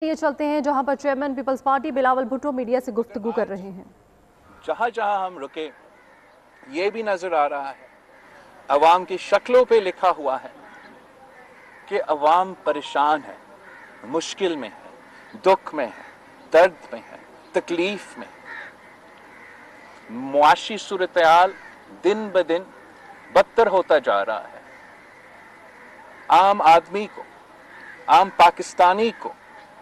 ये चलते हैं जहां पर चेयरमैन पीपल्स पार्टी बिलावल भुट्टो मीडिया से गुफ्तगू कर रहे हैं। जहां जहां हम रुके ये भी नजर आ रहा है, अवाम की शक्लों पे लिखा हुआ है कि अवाम परेशान है, मुश्किल में है, दुख में है, दर्द में है, तकलीफ में। मुआशी सूरत-ए-हाल दिन ब दिन बदतर होता जा रहा है। आम आदमी को, आम पाकिस्तानी को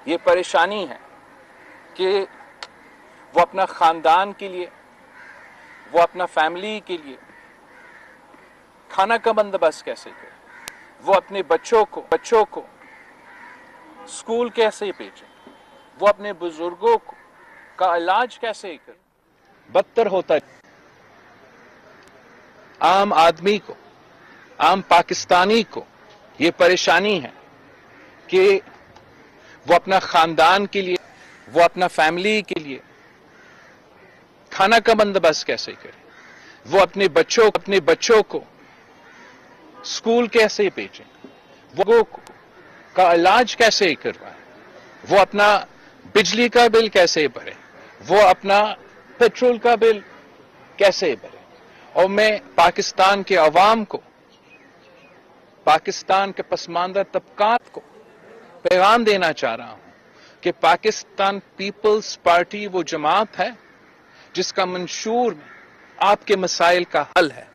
ये परेशानी है कि वो अपना खानदान के लिए, वो अपना फैमिली के लिए खाना का बंदोबस्त कैसे करे, वो अपने बच्चों को स्कूल कैसे भेजे, वो अपने बुजुर्गों का इलाज कैसे करे। बदतर होता है। आम आदमी को, आम पाकिस्तानी को ये परेशानी है कि वो अपना खानदान के लिए, वो अपना फैमिली के लिए खाना का बंदोबस्त कैसे करे, वो अपने बच्चों को स्कूल कैसे भेजें, वो का इलाज कैसे करवाएं, वो अपना बिजली का बिल कैसे भरे, वो अपना पेट्रोल का बिल कैसे भरे। और मैं पाकिस्तान के अवाम को, पाकिस्तान के पसमानदा तबकात को पैगाम देना चाह रहा हूं कि पाकिस्तान पीपल्स पार्टी वो जमात है जिसका मंशूर में आपके मसाइल का हल है।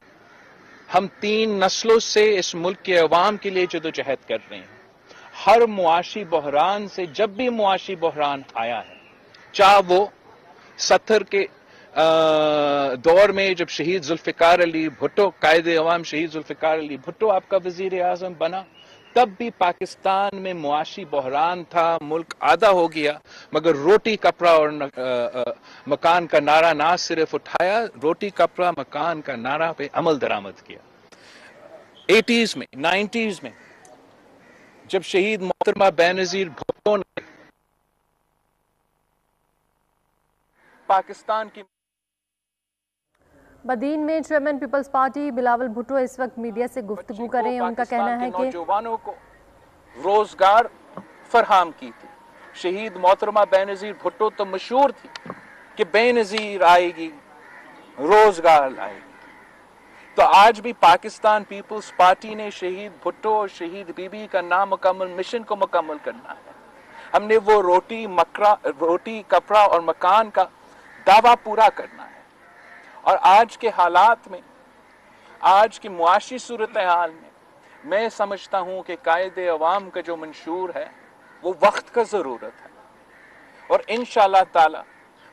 हम 3 नस्लों से इस मुल्क के अवाम के लिए जदोजहद कर रहे हैं। हर मुआशी बहरान से, जब भी मुआशी बहरान आया है, चाहे वो 70 के दौर में जब शहीद जुल्फिकार अली भुट्टो, कायदे अवाम शहीद जुल्फिकार अली भुट्टो आपका वजीर आजम बना, तब भी पाकिस्तान में मुआशी बहरान था, मुल्क आधा हो गया, मगर रोटी कपड़ा और मकान का नारा ना सिर्फ उठाया, रोटी कपड़ा मकान का नारा पे अमल दरामद किया। 80s में, 90s में जब शहीद मोहतरमा बेनजीर भुट्टो ने पाकिस्तान की बदीन में चेयरमैन पीपल्स पार्टी बिलावल भुट्टो इस वक्त मीडिया से गुफ्तगू कर रहे हैं। उनका कहना है कि नौजवानों को रोजगार फराहम की थी। शहीद मोहतरमा बेनजीर भुट्टो तो मशहूर थी कि बेनजीर आएगी, रोजगार लाएगी। तो आज भी पाकिस्तान पीपल्स पार्टी ने शहीद भुट्टो और शहीद बीबी का नामुकम्मल मिशन को मुकम्मल करना है। हमने वो रोटी कपड़ा और मकान का दावा पूरा करना है। और आज के हालात में, आज की मुआशी सूरत-ए-हाल में मैं समझता हूं कि कायदे अवाम का जो मंशूर है वो वक्त का जरूरत है। और इंशाअल्लाह ताला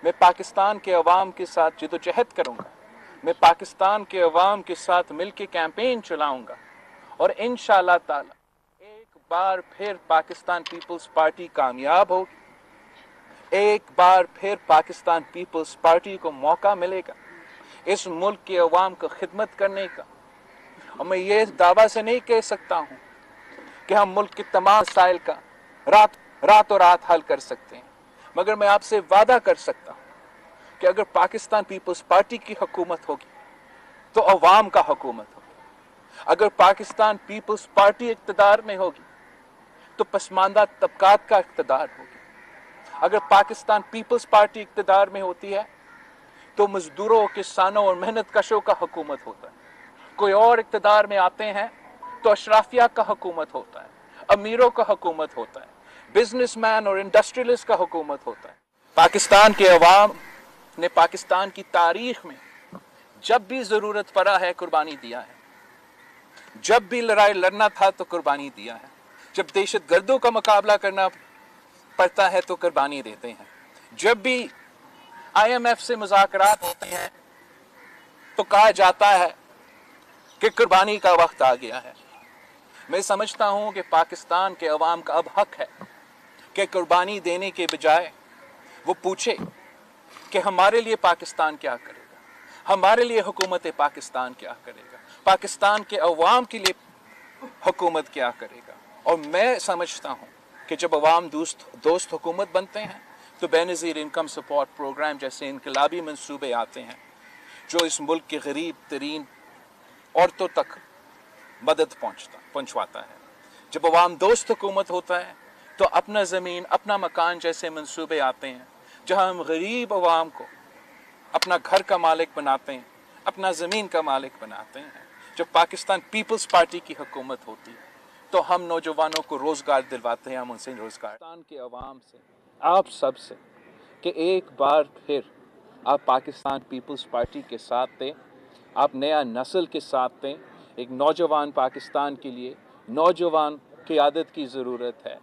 मैं पाकिस्तान के अवाम के साथ जदोजहद करूंगा, मैं पाकिस्तान के अवाम के साथ मिलकर कैंपेन चलाऊंगा और इंशाअल्लाह ताला एक बार फिर पाकिस्तान पीपल्स पार्टी कामयाब होगी। एक बार फिर पाकिस्तान पीपल्स पार्टी को मौका मिलेगा इस मुल्क के अवाम को खिदमत करने का। और मैं ये दावा से नहीं कह सकता हूं कि हम मुल्क के तमाम मसाइल का रातों रात हल कर सकते हैं, मगर मैं आपसे वादा कर सकता हूं कि अगर पाकिस्तान पीपल्स पार्टी की हुकूमत होगी तो अवाम का हुकूमत होगी। अगर पाकिस्तान पीपल्स पार्टी इक़्तिदार में होगी तो पसमानदा तबकात का इक़्तिदार होगी। अगर पाकिस्तान पीपल्स पार्टी इक़्तिदार में होती है तो मजदूरों, किसानों और मेहनत कशों का हुकूमत होता है। कोई और इक़्तिदार में आते हैं तो अशराफिया का हुकूमत होता है, अमीरों का हुकूमत होता है, बिजनेसमैन और इंडस्ट्रियलिस्ट का हुकूमत होता है। पाकिस्तान के अवाम ने पाकिस्तान की तारीख में जब भी जरूरत पड़ा है कुर्बानी दिया है। जब भी लड़ाई लड़ना था तो कुर्बानी दिया है। जब दहशतगर्दों का मुकाबला करना पड़ता है तो कुर्बानी देते हैं। जब भी IMF से मुज़ाकरात होते हैं तो कहा जाता है कि कुर्बानी का वक्त आ गया है। मैं समझता हूं कि पाकिस्तान के अवाम का अब हक है कि कुर्बानी देने के बजाय वो पूछे कि हमारे लिए पाकिस्तान क्या करेगा, हमारे लिए हुकूमत पाकिस्तान क्या करेगा, पाकिस्तान के अवाम के लिए हुकूमत क्या करेगा। और मैं समझता हूं कि जब अवाम दोस्त हुकूमत बनते हैं तो बेनज़ीर इनकम सपोर्ट प्रोग्राम जैसे इनकलाबी मंसूबे आते हैं जो इस मुल्क के गरीब तरीन औरतों तक मदद पहुंचवाता है। जब अवाम दोस्त हुकूमत होता है तो अपना ज़मीन, अपना मकान जैसे मंसूबे आते हैं जहां हम गरीब अवाम को अपना घर का मालिक बनाते हैं, अपना ज़मीन का मालिक बनाते हैं। जब पाकिस्तान पीपल्स पार्टी की हुकूमत होती है तो हम नौजवानों को रोज़गार दिलवाते हैं, हम उनसे रोज़गार पाकिस्तान के अवाम से, आप सब से, कि एक बार फिर आप पाकिस्तान पीपल्स पार्टी के साथ दें, आप नया नस्ल के साथ दें। एक नौजवान पाकिस्तान के लिए नौजवान क़यादत की ज़रूरत है।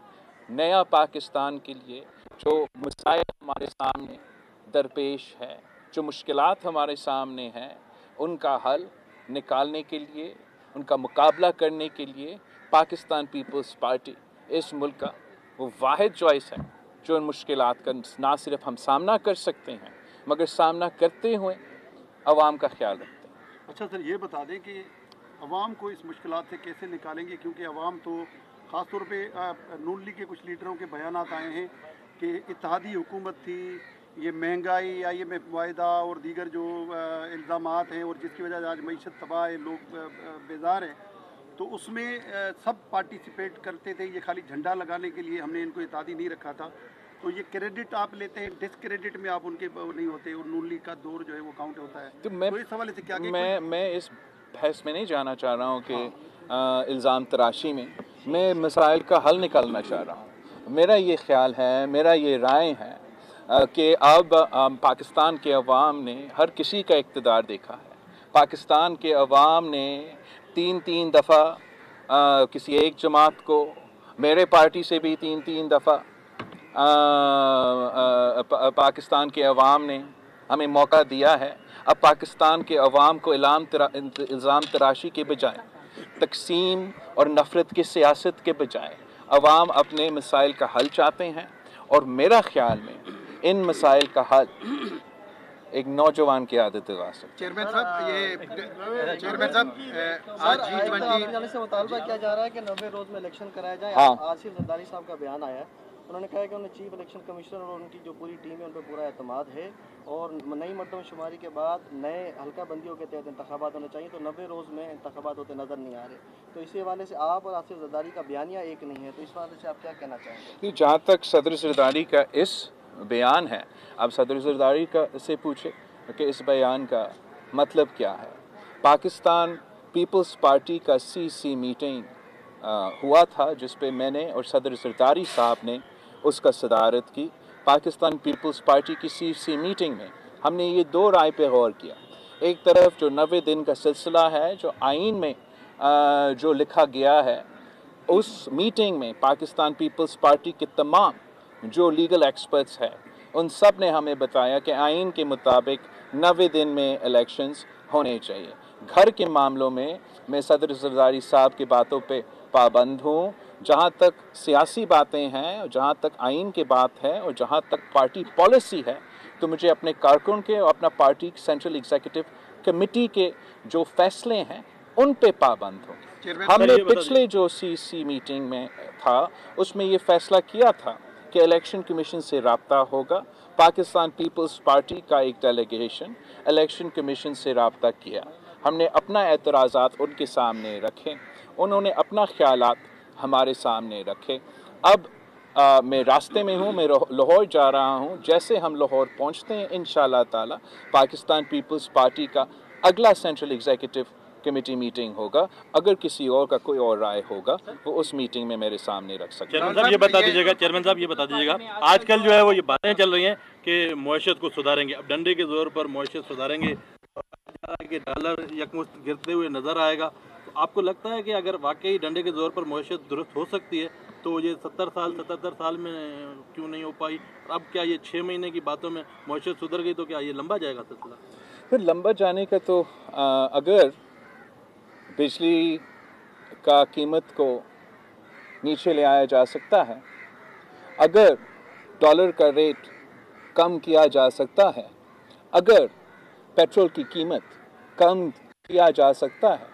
नया पाकिस्तान के लिए जो मसाइल हमारे सामने दरपेश है, जो मुश्किलात हमारे सामने हैं, उनका हल निकालने के लिए, उनका मुकाबला करने के लिए पाकिस्तान पीपल्स पार्टी इस मुल्क का वो वाहिद चॉइस है जो इन मुश्किलात का ना सिर्फ हम सामना कर सकते हैं मगर सामना करते हुए अवाम का ख्याल रखते हैं। अच्छा सर, ये बता दें कि अवाम को इस मुश्किलात से कैसे निकालेंगे, क्योंकि अवाम तो ख़ास तौर पे नून लीग के कुछ लीडरों के बयानात आए हैं कि इत्तेहादी हुकूमत थी, ये महंगाई, IMF मुआहिदा और दीगर जो इल्ज़ामात हैं और जिसकी वजह से आज मईशत तबाह है, लोग बेजार हैं, तो उसमें सब पार्टिसिपेट करते थे। ये खाली झंडा लगाने के लिए हमने इनको इत्तेहादी नहीं रखा था। तो ये क्रेडिट आप लेते हैं, डिसक्रेडिट में आप उनके नहीं होते और नून लीग का दौर जो है वो काउंट होता है। तो इस हवाले से क्या मैं इस बहस में नहीं जाना चाह रहा हूँ कि इल्ज़ाम तराशी में, मैं मसाइल का हल निकालना चाह रहा हूँ। मेरा ये ख्याल है, मेरा ये राय है कि अब पाकिस्तान के अवाम ने हर किसी का इक़्तिदार देखा है। पाकिस्तान के अवाम ने तीन दफ़ा किसी एक जमात को, मेरे पार्टी से भी तीन दफ़ा पाकिस्तान के अवाम ने हमें मौका दिया है। अब पाकिस्तान के अवाम को इल्ज़ाम तराशी के बजाय, तकसीम और नफ़रत की सियासत के बजाय अवाम अपने मसाइल का हल चाहते हैं। और मेरा ख्याल में इन मसाइल का हल एक नौजवान की आदत है। चेयरमैन साहब, ये चेयरमैन साहब, आज G20 से मुतालबा किया जा रहा है कि 90 रोज़ में इलेक्शन कराया जाए। हाँ। आसिफ जरदारी साहब का बयान आया है, उन्होंने कहा कि उन्हें चीफ इलेक्शन कमिश्नर और उनकी जो पूरी टीम है उन पर पूरा एतमाद है और नई मरदमशुमारी के बाद नए हल्का बंदियों के तहत इंतखाबात होने चाहिए, तो 90 रोज़ में इंतखाबात होते नज़र नहीं आ रहे। तो इसी हवाले से आप और आसिफ जरदारी का बयानिया एक नहीं है, तो इस हवाले से आप क्या कहना चाहेंगे? जहाँ तक सदर जरदारी का इस बयान है, आप सदर जरदारी का से पूछे कि इस बयान का मतलब क्या है। पाकिस्तान पीपल्स पार्टी का CC मीटिंग हुआ था जिस पे मैंने और सदर जरदारी साहब ने उसका सदारत की। पाकिस्तान पीपल्स पार्टी की CC मीटिंग में हमने ये दो राय पे गौर किया। एक तरफ जो 90 दिन का सिलसिला है, जो आइन में जो लिखा गया है, उस मीटिंग में पाकिस्तान पीपल्स पार्टी के तमाम जो लीगल एक्सपर्ट्स हैं उन सब ने हमें बताया कि आइन के मुताबिक 90 दिन में इलेक्शंस होने चाहिए। घर के मामलों में मैं सदर जरदारी साहब की बातों पे पाबंद हूँ। जहाँ तक सियासी बातें हैं और जहाँ तक आइन की बात है और जहाँ तक पार्टी पॉलिसी है, तो मुझे अपने कारकुन के और अपना पार्टी सेंट्रल एग्जीक्यूटिव कमेटी के जो फैसले हैं उन पे पाबंद हूँ। हमने पिछले जो CC मीटिंग में था उसमें ये फैसला किया था कि इलेक्शन कमीशन से रब्ता होगा। पाकिस्तान पीपल्स पार्टी का एक डेलीगेशन इलेक्शन कमीशन से रब्ता किया। हमने अपना एतराज़ात उनके सामने रखे, उन्होंने अपना ख्यालात हमारे सामने रखे। अब मैं रास्ते में हूँ, मैं लाहौर जा रहा हूँ। जैसे हम लाहौर पहुँचते हैं इंशाअल्लाह ताला पाकिस्तान पीपल्स पार्टी का अगला सेंट्रल एग्जीक्यूटिव कमेटी मीटिंग होगा। अगर किसी और का कोई और राय होगा वो उस मीटिंग में मेरे सामने रख सकते हैं। चेयरमैन साहब ये बता दीजिएगा, आजकल जो है वो ये बातें चल रही हैं कि मुआशरत को सुधारेंगे, अब डंडे के जोर पर मुआशरत सुधारेंगे, कि डॉलर यकमुश्त गिरते हुए नजर आएगा। तो आपको लगता है कि अगर वाकई डंडे के जोर पर मुआशरत दुरुस्त हो सकती है तो ये 77 साल में क्यों नहीं हो पाई? अब क्या ये 6 महीने की बातों में मुआशरत सुधर गई तो क्या ये लंबा जाएगा सिलसिला? फिर लंबा जाने का तो अगर बिजली का कीमत को नीचे ले आया जा सकता है, अगर डॉलर का रेट कम किया जा सकता है, अगर पेट्रोल की कीमत कम किया जा सकता है,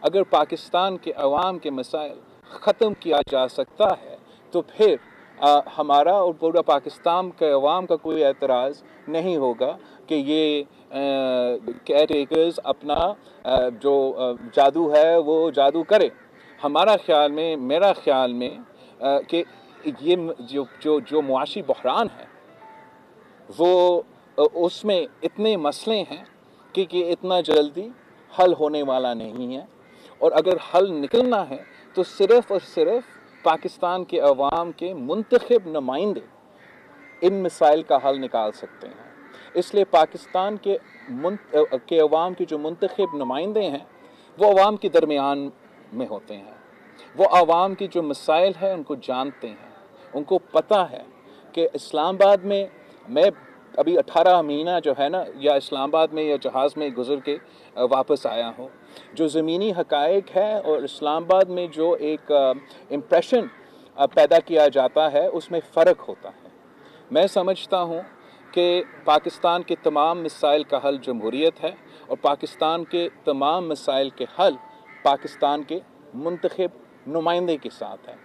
अगर पाकिस्तान के अवाम के मसाइल ख़त्म किया जा सकता है, तो फिर हमारा और पूरा पाकिस्तान के अवाम का कोई एतराज़ नहीं होगा कि ये केयर टेकर्स अपना जो जादू है वो जादू करे। हमारा ख्याल में, मेरा ख्याल में कि ये जो जो जो मुआशी बहरान है वो उसमें इतने मसले हैं कि इतना जल्दी हल होने वाला नहीं है, और अगर हल निकलना है तो सिर्फ़ और सिर्फ पाकिस्तान के अवाम के मुंतखब नुमाइंदे इन मसाइल का हल निकाल सकते हैं। इसलिए पाकिस्तान के अवाम के जो मुंतखब नुमाइंदे हैं वो अवाम के दरमियान में होते हैं, वो अवाम की जो मसाइल है उनको जानते हैं, उनको पता है कि इस्लामाबाद में मैं अभी 18 महीना जो है ना, या इस्लामाबाद में या जहाज़ में गुज़र के वापस आया हूँ, जो ज़मीनी हक़ाइक़ है और इस्लामाबाद में जो एक इम्प्रेशन पैदा किया जाता है उसमें फ़र्क होता है। मैं समझता हूँ कि पाकिस्तान के तमाम मसाइल का हल जमहूरियत है, और पाकिस्तान के तमाम मसाइल के हल पाकिस्तान के मुंतखब नुमाइंदे के साथ है।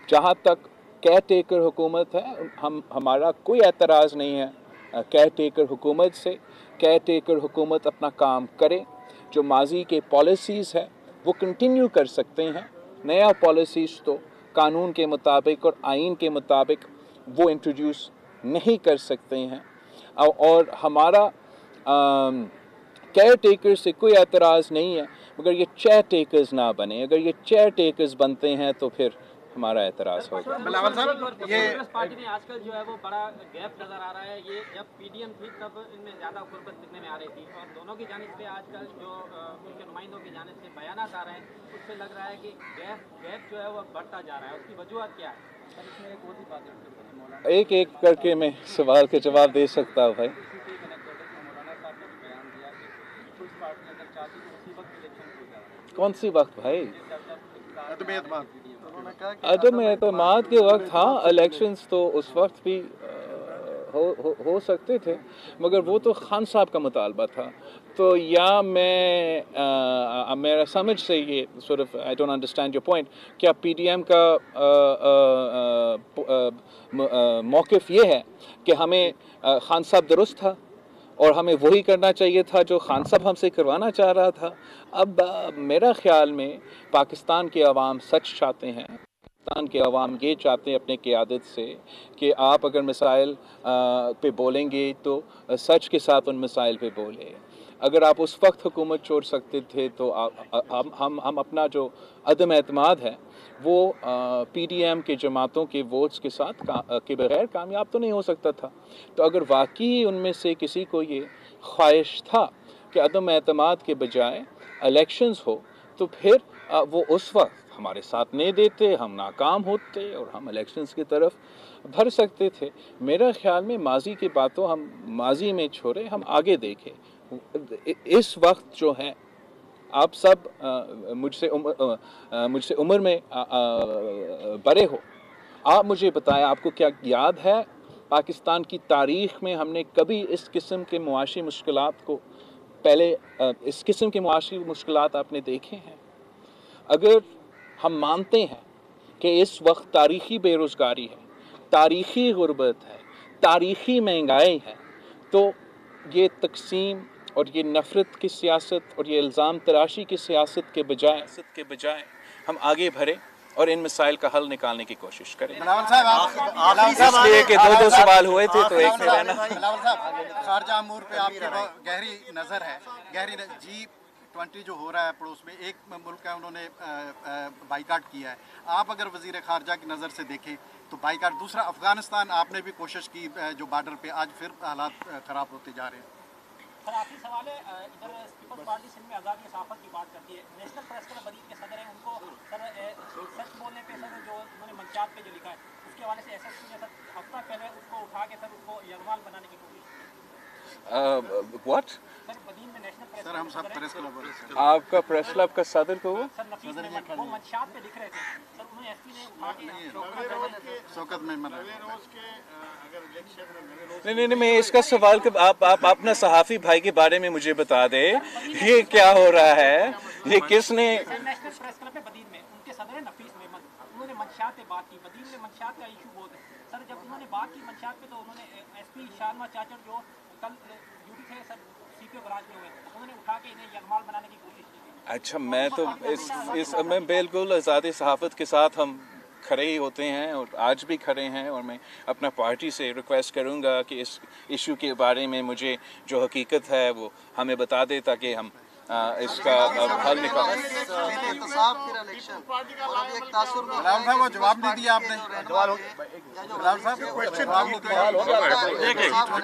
जहाँ तक केयर टेकर हुकूमत है, हमारा कोई एतराज़ नहीं है केयर टेकर हुकूमत से। केयर टेकर हुकूमत अपना काम करे, जो माजी के पॉलिसीज़ है वो कंटिन्यू कर सकते हैं, नया पॉलिसीज़ तो कानून के मुताबिक और आइन के मुताबिक वो इंट्रोड्यूस नहीं कर सकते हैं। और हमारा केयर टेकर से कोई एतराज़ नहीं है, मगर ये चेयर टेकर्स ना बने। अगर ये चेयर टेकर्स बनते हैं तो फिर हमारा एतराज़ होगा। बिलावल साहब, ये कांग्रेस पार्टी में आजकल जो है वो बड़ा गैप नजर आ रहा है। ये जब पीडीएम थी तब इनमें ज़्यादा गुर्बत दिखने में आ रही थी, और दोनों की जानिब से आजकल जो उनके नुमाइंदों की जानिब से बयानात आ रहे हैं, उससे लग रहा है कि गैप जो है वो बढ़ता जा रहा है। उसकी वजूहत क्या है? सर, इसमें एक और भी बात एक एक करके मैं सवाल के जवाब दे सकता हूँ भाई। कौन सी वक्त भाई? अदम एतमाद के वक्त हाँ, इलेक्शंस तो उस वक्त भी हो सकते थे, मगर वो तो खान साहब का मुतालबा था। तो या मेरा समझ से ये sort of I don't understand your point, क्या पीडीएम का मौक़िफ़ ये है कि हमें खान साहब दुरुस्त था और हमें वही करना चाहिए था जो खान साहब हमसे करवाना चाह रहा था। अब मेरा ख़्याल में पाकिस्तान के अवाम सच चाहते हैं। पाकिस्तान के अवाम ये चाहते हैं अपने क़यादत से कि आप अगर मसाइल पे बोलेंगे तो सच के साथ उन मसाइल पे बोले। अगर आप उस वक्त हुकूमत छोड़ सकते थे तो हम अपना जो अदम एतमाद है वो पीडीएम के जमातों के वोट्स के साथ के बगैर कामयाब तो नहीं हो सकता था। तो अगर वाकई उनमें से किसी को ये ख्वाहिश था कि अदम एतमाद के बजाय इलेक्शंस हो, तो फिर वो उस वक्त हमारे साथ नहीं देते, हम नाकाम होते और हम इलेक्शंस की तरफ भर सकते थे। मेरा ख्याल में माजी की बातों हम माजी में छोड़े, हम आगे देखें। इस वक्त जो है आप सब मुझसे उम्र में बड़े हो, आप मुझे बताएं, आपको क्या याद है पाकिस्तान की तारीख़ में हमने कभी इस किस्म के मुआशी मुश्किलात को पहले इस किस्म के मुआशी मुश्किलात आपने देखे हैं? अगर हम मानते हैं कि इस वक्त तारीख़ी बेरोज़गारी है, तारीख़ी गुर्बत है, तारीख़ी महंगाई है, तो ये तकसीम और ये नफ़रत की सियासत और ये इल्ज़ाम तराशी की सियासत के बजाय हम आगे बढ़े और इन मसाइल का हल निकालने की कोशिश करें। बिलावल साहब, इसलिए कि दो सवाल हुए थे तो एक में रहना। बिलावल साहब, खारजा अमूर पे आपकी गहरी नज़र है। G20 जो हो रहा है पड़ोस में, एक मुल्क है उन्होंने बाइकाट किया है। आप अगर वज़ीर खारजा की नज़र से देखें तो बाइकाट। दूसरा अफगानिस्तान, आपने भी कोशिश की जो बॉर्डर पे, आज फिर हालात ख़राब होते जा रहे हैं। सर, आखिरी सवाल है, इधर पीपल्स पार्टी सिंध में आज़ादी सहाफ़त की बात करती है। नेशनल प्रेस क्लब बरीद के सदर हैं, उनको सर सच बोलने पे सर जो उन्होंने मंशात पे जो लिखा है उसके हवाले से एसएसपी ने सर हफ्ता पहले उसको उठा के सर उसको यरगमाल बनाने की कोशिश की। व्हाट? सर, बदीन में नेशनल प्रेस सर, हम सब प्रेस क्लब आपका प्रेस क्लब का सदर को वो सर नफीस मेमन वो मंशात पे लिख रहे थे सर, उन्होंने एसपी ने उठा के शौकत मेमन नहीं, मैं इसका सवाल कि आप अपना सहाफ़ी भाई के बारे में मुझे बता दे, ये क्या हो रहा है, ये किसने? नेशनल प्रेस क्लब में बदीन में उनके सदर है नफीस मेमन, उन्होंने मंशात पे बात की। बदीन में मंशात का इशू बहुत है सर। जब उन्होंने बात की मंशात पे तो उन्होंने एसपी शानमा चाचर जो कल ड्यूटी थे सर सीपीओ ब्रांच में हुए, उन्होंने उठा के इन्हें यरगमाल बनाने की कोशिश की। अच्छा, मैं तो मैं बिल्कुल आज़ादी सहाफ़त के साथ हम खड़े ही होते हैं और आज भी खड़े हैं। और मैं अपना पार्टी से रिक्वेस्ट करूंगा कि इस इशू के बारे में मुझे जो हकीकत है वो हमें बता दे, ताकि हम इसका हल निकाल। वो जवाब नहीं दिया आपने।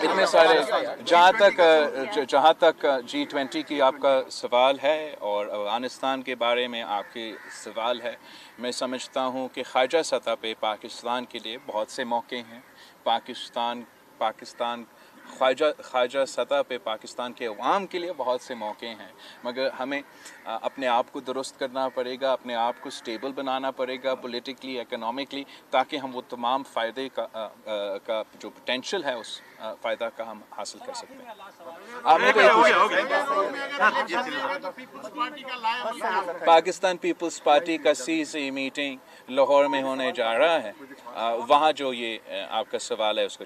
इतने सारे जहाँ तक G20 की आपका सवाल है और अफगानिस्तान के बारे में आपके सवाल है, मैं समझता हूँ कि ख़ारजा सतह पे पाकिस्तान के लिए बहुत से मौके हैं। पाकिस्तान ख़ारजा सतह पे पाकिस्तान के अवाम के लिए बहुत से मौके हैं, मगर हमें अपने आप को दुरुस्त करना पड़ेगा, अपने आप को स्टेबल बनाना पड़ेगा पॉलिटिकली, इकोनॉमिकली, ताकि हम वो तमाम फ़ायदे का जो पोटेंशियल है उस फ़ायदा का हम हासिल कर सकते हैं। पाकिस्तान पीपल्स पार्टी का CC मीटिंग लाहौर में होने जा रहा है। वहाँ जो ये आपका सवाल है उसका